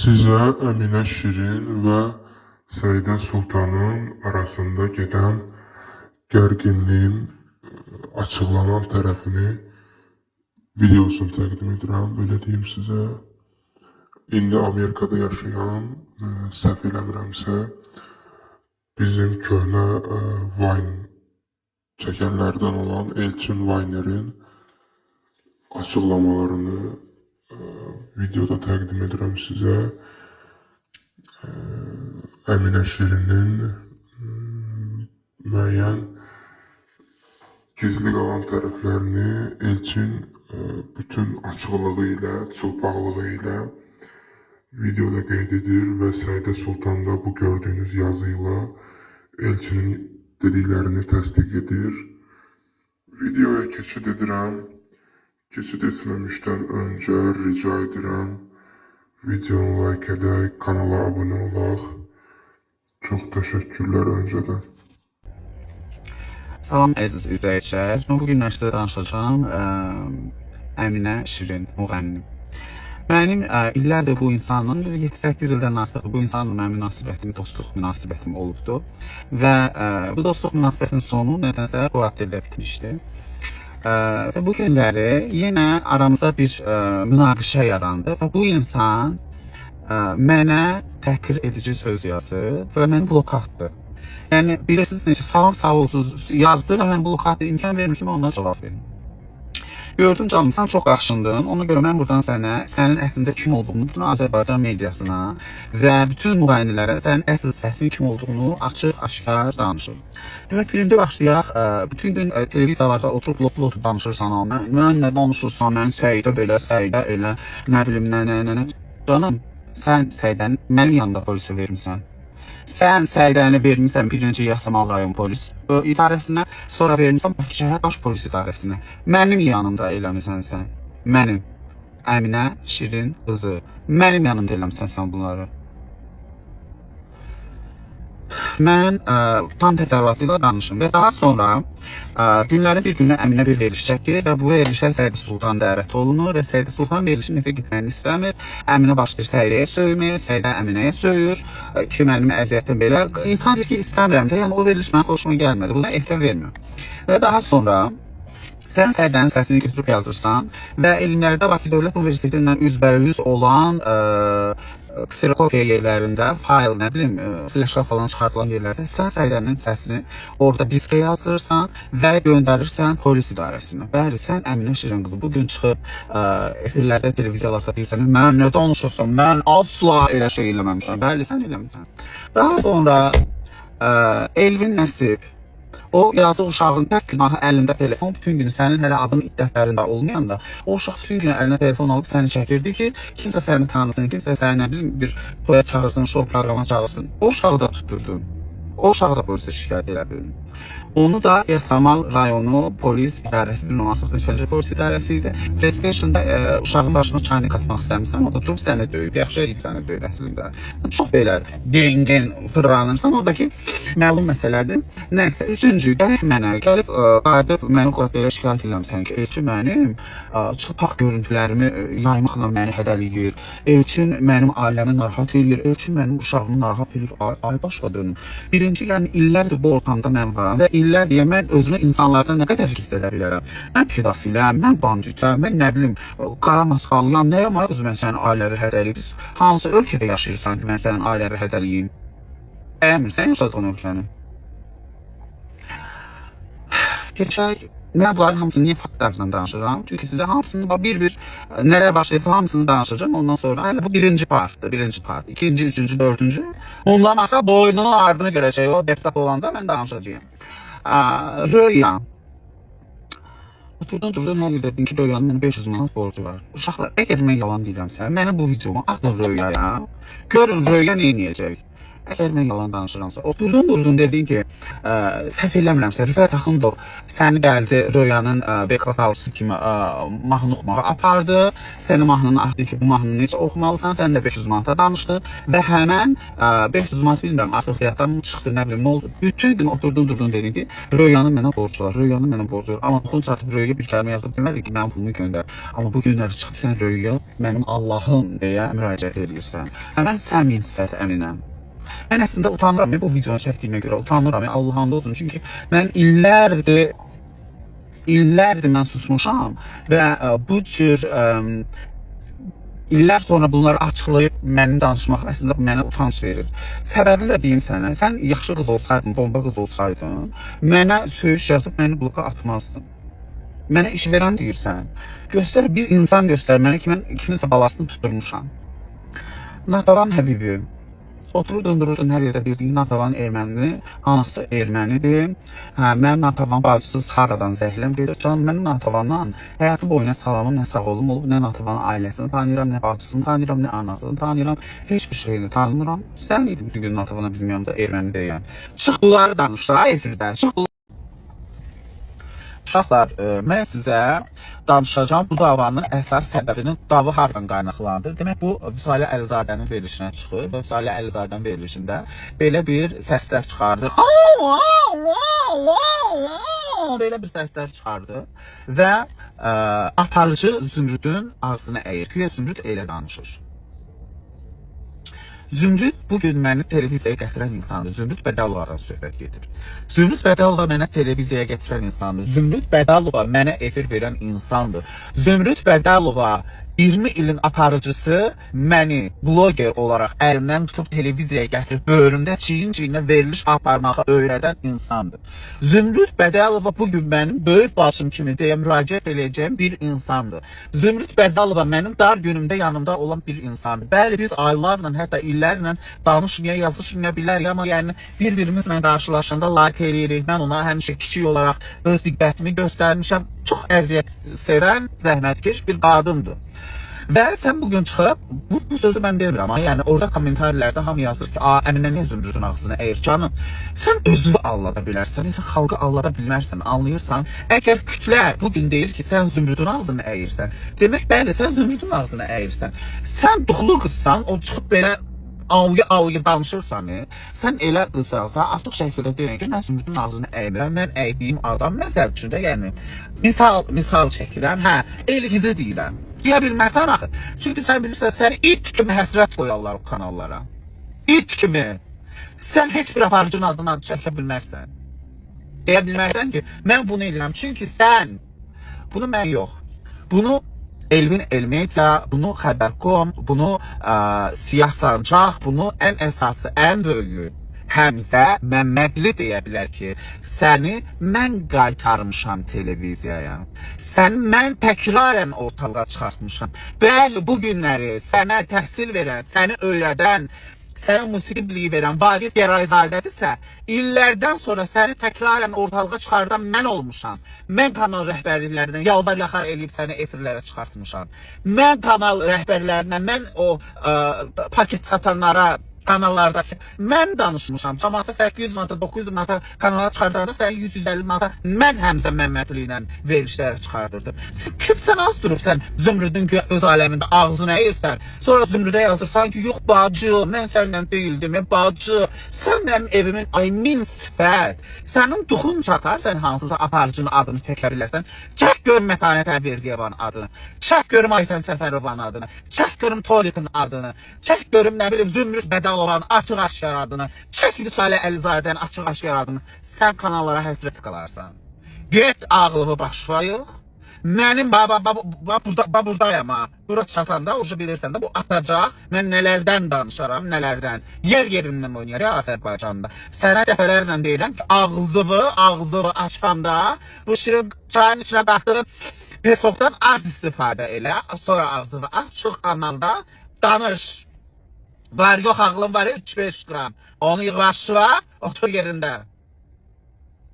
Size Emine Şirin ve Saide Sultan'ın arasında giden gerginliğin açıklanan tarafını videosunu təqdim edirəm. Belə deyim sizə. İndi Amerikada yaşayan, səhv eləmirəmsə, bizim köhnə Vine çəkənlərdən olan Elçin Wayner'in açıqlamalarını videoda təqdim edirəm sizə. Emine Şirin'in müəyyən gizli qalan tərəflərini Elçin bütün açıqlığı ilə, çılpaqlığı ilə videoda qeyd edir və Saide Sultan da bu gördüyünüz yazıyla Elçinin dediklərini təsdiq edir. Videoya keçid edirəm. Keçid etməmişdən öncə rica edirəm, videonu like edək, kanala abunə olaq. Çox təşəkkürlər öncədən. Salam əziz izləyicilər. Bugün sizə danışacağım Emine Şirin müğənni. Mənim illərdir bu insanla, 7-8 ildən artıq bu insanla mənim münasibətim, dostluq münasibətim olubdu. Və bu dostluq münasibətinin sonu nədənsə bu adildə bitmişdi. Və bu günləri yenə aramızda bir münaqişə yarandı və bu insan mənə təhqir edici söz yazdı və məni blok atdı. Yəni bilirsiniz necə sağ olsuz yazdı və mən blok atdı, imkan vermir ki, onlara cavab verim. Gördüm canım, sən çox qaşındın. Ona görə mən buradan sənə, sənin əslində kim olduğunu, bütün Azərbaycan mediasına və bütün müğənnilərə sənin əsl səsinin kim olduğunu açıq-aşkar danışır. Demək, birinci başlayaq, bütün gün televiziyalarda oturub lotu danışırsan, mən nə danışırsan, mən Səidə belə, Səidə elə, nə bilim, nə. Canım, sən Səidəni mənim yanında polisə vermirsən. Sən Səidəni vermirsən birinci Yasamal rayon polis idarəsinə, sonra vermirsən Bakışəhər baş polis idarəsinə. Mənim yanımda eləmirsən sən. Mənim Emine Şirin qızı. Mənim yanımda eləmirsən sən bunları. Mən tam təfərrüatlı ilə danışım və daha sonra günlərin bir günü Əminə bir veriliş çəkir və bu verilişə Saide Sultan dəvət olunur və Saide Sultan verilişin nefə gitməni istəmir. Əminə başlayır Saidəyə söymür, Saidə Əminəyə söyür ki, mənim əziyyətim belə. İnsan deyir ki, istəmirəm də, yəni o veriliş mənə xoşuma gəlmədi, buna ehtiram vermir. Və daha sonra sən Saidənin səsini götürüb yazırsan və elmlərdə Bakı Dövlət Universitetindən üzbəyüz olan kserokopiya yerlərində, fayl, nə bilim, flaşka falan çıxartılan yerlərdə sən Saidənin səsini orada diskə yazdırırsan və göndərirsən polis idarəsinə. Bəli, sən Emine Şirin qızı bugün çıxıb efirlərdə, televiziyalarda deyirsən, mən nə danışırsan, mən asla elə şey eləməmişəm. Bəli, sən eləmirsən. Daha sonra Elvin Nəsib, o yazıq uşağın tək günahı əlində telefon, bütün günü sənin hələ adın dəftərində olmayanda, o uşaq bütün günü əlinə telefon alıb səni çəkirdi ki, kimsə səni tanısın, kimsə səni nə bilim bir toya çağırsın, şov proqrama çağırsın. O uşağı da tuturdun. O uşağı da polisə şikayət elədin. Onu da Yasamal rayonu polis idarəsi, bilməm artıq neçənci polis idarəsi idi. PlayStation'da uşağın başına çayını qatmaq istəmirsən, o da durub səni döyüb, yaxşı eləyib səni döyüb əslində. Çox belə gen fırlanırsan, oradakı məlum məsələdir. Nəysə, üçüncü, gəlib mənə, qayıdıb məni belə şikayət eləmirsən ki, Elçin mənim çılpaq görüntülərimi yaymaqla məni hədəliyir, Elçin mənim ailəmi narahat edir, Elçin mənim uşağımı narahat edir, ay başqa dönüm. Birinci, yəni illərdir bu ortamda mən varam və illər deyə mən özümü insanlardan nə qədər hiss edə bilərəm. Mən pedofiləm, mən banditəm, mən nə bilim, qara masqalıyam, nəyə mən özümə sənin ailəvi hədəliyim? Hansı ölkədə yaşayırsan ki, mən sənin ailəvi hədəliyim? Bəyənmirsən yaşadığın ölkəni? Keçək, mən bunların hamısını niyə faktlardan danışıram? Çünki sizə hamısını bir nələr başlayıb hamısını danışacağım. Ondan sonra hələ bu birinci partdır, ikinci, üçüncü, dördüncü. Bunlamasa boynunun ardını görəcək, o deputat olanda mən danışacağım. Röya. Oturdun, nə dedin ki, Röyanın mənə 500 manat borcu var. Uşaqlar, əgər mən yalan deyirəmsə, mənə bu videomu atın Röyaya. Görün Röya nə edəcək. Əgər mən yalan danışıramsa, oturdun dedin ki, səhv eləmirəmsə, Rüfət Axundov səni gəldi Röyanın bek vokalçısı kimi mahnı oxumağa apardı. Səni mahnının axtı ki, bu mahnını necə oxumalısan, sən də 500 manata danışdın və həmən 500 manat bilmirəm, artıq həyatdan mı çıxdı, nə bilim, nə oldu. Bütün gün oturdun dedin ki, Röyanın mənə borcu var, Röyanın mənə borcu var. Amma toxun çatıb Röyaya bir kəlmə yazıb demədi ki, mən pulumu göndər. Amma bu günləri çıxıb sən Röyaya mənim Allahım deyə müraciət edirsən. Həmən səmin sifət əminəm. Mən əslində utanıram bu videonu çəkdiyimə görə, utanıram Allah'ın olsun. Çünki mən illərdir mən susmuşam və bu cür illər sonra bunları açıqlayıb mənim danışmaq əslində mənə utanç verir. Səbəbini də deyim sənə, sən yaxşı qız olsaydın, bomba qız olsaydın, mənə söyüş yazıb məni bloka atmazdın. Mənə iş verən deyirsən, göstər bir insan göstər mənə ki, mən kiminsə balasını tutturmuşam. Natavan Həbibi, otururdun, dururdun hər yerdə deyirdin ki, Natavan ermənidir, anası ermənidir. Mənim Natavan bacısız haradan zəhləm gedir. Canım, mənim Natavandan həyatı boyuna salamım, nə sağ olum olub, nə Natavanın ailəsini tanıyıram, nə bacısını tanıyıram, nə anasını tanıyıram, heç bir şeyini tanımıram. Sən idin bütün gün Natavana bizim yanımda erməni deyən. Çıx bunları danışlar efirdə, çıx bunları. Uşaqlar, mən sizə danışacağım bu davanın əsas səbəbinin dava hardan qaynaqlandı. Demək, bu Vüsalə Əlizadənin verilişinə çıxır və Vüsalə Əlizadənin verilişində belə bir səslər çıxardı. Belə bir səslər çıxardı və aparıcı Zümrüdün ağzını əyir. Güya Zümrüd elə danışır. Zümrüd bugün məni televiziyaya gətirən insandır. Zümrüd Bədəlovadan söhbət gedir. Zümrüd Bədəlova mənə televiziyaya gətirən insandır. Zümrüd Bədəlova mənə efir verən insandır. Zümrüd Bədəlova 20 ilin aparıcısı məni bloger olaraq əlimdən tutub televiziyaya gətirib böğrümdə çiyin-çiyinə veriliş aparmağı öyrədən insandır. Zümrüd Bədəlova bugün mənim böyük başım kimi deyə müraciət edəcəyim bir insandır. Zümrüd Bədəlova mənim dar günümdə yanımda olan bir insandır. Bəli, biz aylarla, hətta illərlə danışmaya, yazışmaya bilərik, amma yəni bir-birimizlə qarşılaşanda like eləyirik. Mən ona həmişə kiçik olaraq öz diqqətimi göstərmişəm. Çox əziyyət sevən, zəhmətkeş bir qadındır. Və sən bugün çıxıb, bu sözü mən demirəm, yəni orada kommentarlərdə hamı yazır ki, Əminə niyə Zümrüdün ağzını əyir canım? Sən özünü allada bilərsən, sən xalqı allada bilmərsən, anlayırsan. Əgər kütlə bugün deyir ki, sən Zümrüdün ağzını əyirsən, demək bəli, sən Zümrüdün ağzını əyirsən. Sən duxlu qızsan, o çıxıb belə avıya danışırsan, sən elə qızsansa, artıq şəkildə deyirən ki, mən Zümrüdün ağzını əymirəm, mən əydiyim adam, məsəl üçün də, yəni, misal çəkirəm, elgizə deyirəm. Deyə bilmərsən axı. Çünki sən bilirsən, səni it kimi həsrət qoyarlar o kanallara. İt kimi. Sən heç bir aparıcının adını çəkə bilmərsən. Deyə bilmərsən ki, mən bunu edirəm. Çünki sən, bunu mən yox. Bunu Elvin Elmedia, bunu Xəbər.com, bunu Siyah Sancaq, bunu ən əsası, ən böyüyü Həmzə Məmmədli deyə bilər ki, səni mən qaytarmışam televiziyaya. Səni mən təkrarən ortalığa çıxartmışam. Bəli, bu günləri sənə təhsil verən, səni öyrədən, sənə musiqi biliyi verən Vaqif Gərayzadədirsə, illərdən sonra səni təkrarən ortalığa çıxardan mən olmuşam. Mən kanal rəhbərliklərindən yalvar yaxar eləyib səni efirlərə çıxartmışam. Mən kanal rəhbərlərindən, mən o paket satanlara, kanallardakı mən danışmışam. Cəmaata 800 manata, 900 manata kanala çıxardanda sən 150 manata mən Həmzə Məmmədli ilə verilişləri çıxardırdım. Sən kimsən, az durub sən Zümrüdün öz aləmində ağzını əyirsən. Sonra Zümrüdə yazırsan ki, yox bacı, mən səninlə deyildim, bacı. Sən mənim evimin aymin sifət. Sənin duxun çatar, sən hansısa aparıcının adını çəkə bilərsən. Çək görüm Mətanət Əlverdiyevanın adını. Çək görüm Aytən Səfərovanın adını. Çək görüm Tolik'in adını. Çək görüm nə bilim Zümrüd Bədəlovanın açıq-aşkar adını. Çək Vüsalə Əlizadənin açıq-aşkar adını. Sən kanallara həsrət qalarsan. Get ağlını başlayıq. Mənim buradayım ha. Bura çatanda ucu bilirsən də bu atacaq. Mən nələrdən danışaram, nələrdən. Yer-yerindən oynayır ya Azərbaycanda. Sənə dəfələrlə deyirəm ki, ağzını açanda bu şirin çayın içinə baxdığın pesokdan az istifadə elə. Sonra ağzını açıq kanalda danış. Var yox ağlım var 3-5 qram. Onu yığlaşıva, otur yerində.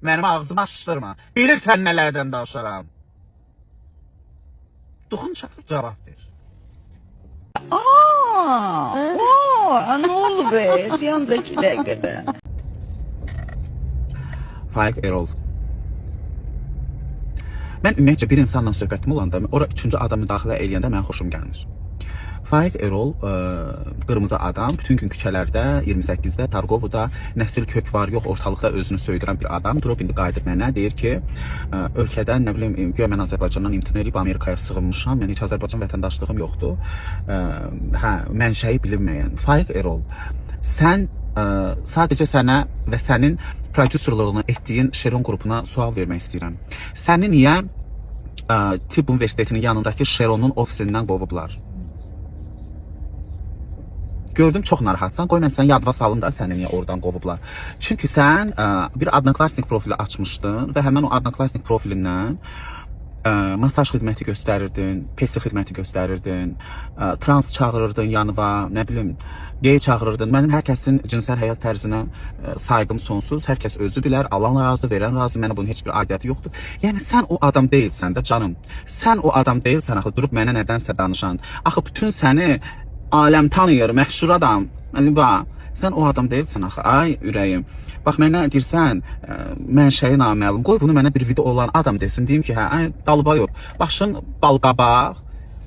Mənim ağzımı açdırma. Bilirsən nələrdən danışaram. Duxun çatır cavab ver. Ne oldu be? Bir anda 2 dakikada. Faiq Erol. Mən ümumiyyətcə bir insanla söhbətim olanda, ora üçüncü adam müdaxilə eləyəndə mənə xoşum gəlmir. Faiq Erol, qırmızı adam, bütün gün küçələrdə, 28-də, Targovuda nəsil kök var, yox, ortalıqda özünü söydürən bir adam. Durub indi qayıdıb mənə deyir ki, ölkədən, nə bilim, güya mən Azərbaycandan imtina edib Amerikaya sığınmışam, yəni heç Azərbaycan vətəndaşlığım yoxdur. Mənşəyi bilinməyən. Faiq Erol, sən sadəcə sənə və sənin prodüserlığını etdiyin Şeron qrupuna sual vermək istəyirəm. Səni niyə Tibb Universitetinin yanındakı Şeronun ofisindən qovublar? Gördüm çox narahatsan. Qoy mən səni yadva salım da səni niyə oradan qovublar. Çünki sən bir Adnoklassnik profili açmışdın və həmin o Adnoklassnik profilindən masaj xidməti göstərirdin, pesi xidməti göstərirdin, trans çağırırdın yanıva, nə bilim, gay çağırırdın. Mənim hər kəsin cinsel həyat tərzinə sayğım sonsuz. Hər kəs özü bilər, alan razı, verən razı. Mənə bunun heç bir aidiyyəti yoxdur. Yəni sən o adam deyilsən də canım. Sən o adam deyilsən axı durub mənə nədənsə danışan. Axı bütün səni aləm tanıyır, məşhur adam. Bax, sən o adam deyilsən axı. Ay ürəyim. Bax mənə deyirsən, mənşəyi naməlum. Qoy bunu mənə bir video olan adam desin. Deyim ki, hə, ay dalıba yox. Başın balqabaq,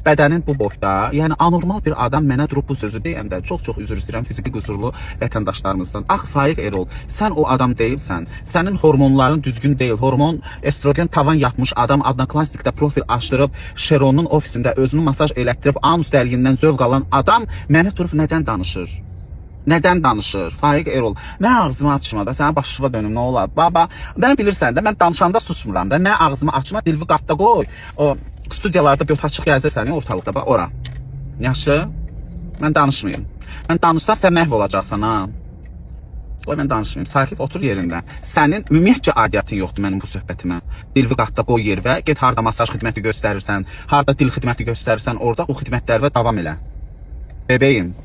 bədənin bu boyda. Yəni anormal bir adam mənə durub bu sözü deyəndə çox üzr istəyirəm fiziki qüsurlu vətəndaşlarımızdan. Ax Faiq Erol, sən o adam deyilsən. Sənin hormonların düzgün deyil. Hormon estrogen tavan yapmış adam Adnoklassnikdə profil açdırıb Şeronun ofisində özünü masaj elətdirib anus dəliyindən zövq alan adam mənə durub nədən danışır? Nədən danışır? Faiq Erol, mən ağzımı açma da, sənə başıva dönüm, nə olar? Baba, mən bilirsən də, mən danışanda susmuram da, mən ağzımı açma, dilvi qatda qoy. O studiyalarda göt açıq gəzirsən ortalıqda, bax, ora. Yaxşı? Mən danışmayayım. Mən danışsam sən məhv olacaqsan, ha? Qoy, mən danışmayayım, sakit otur yerində. Sənin ümumiyyətcə adiyyətin yoxdur mənim bu söhbətimə. Dilvi qatda qoy yervə, get harda masaj xidməti göstərirsən, harda dil xidməti göstərirsən, orada o xidmətlərə davam elə. Bebeğim.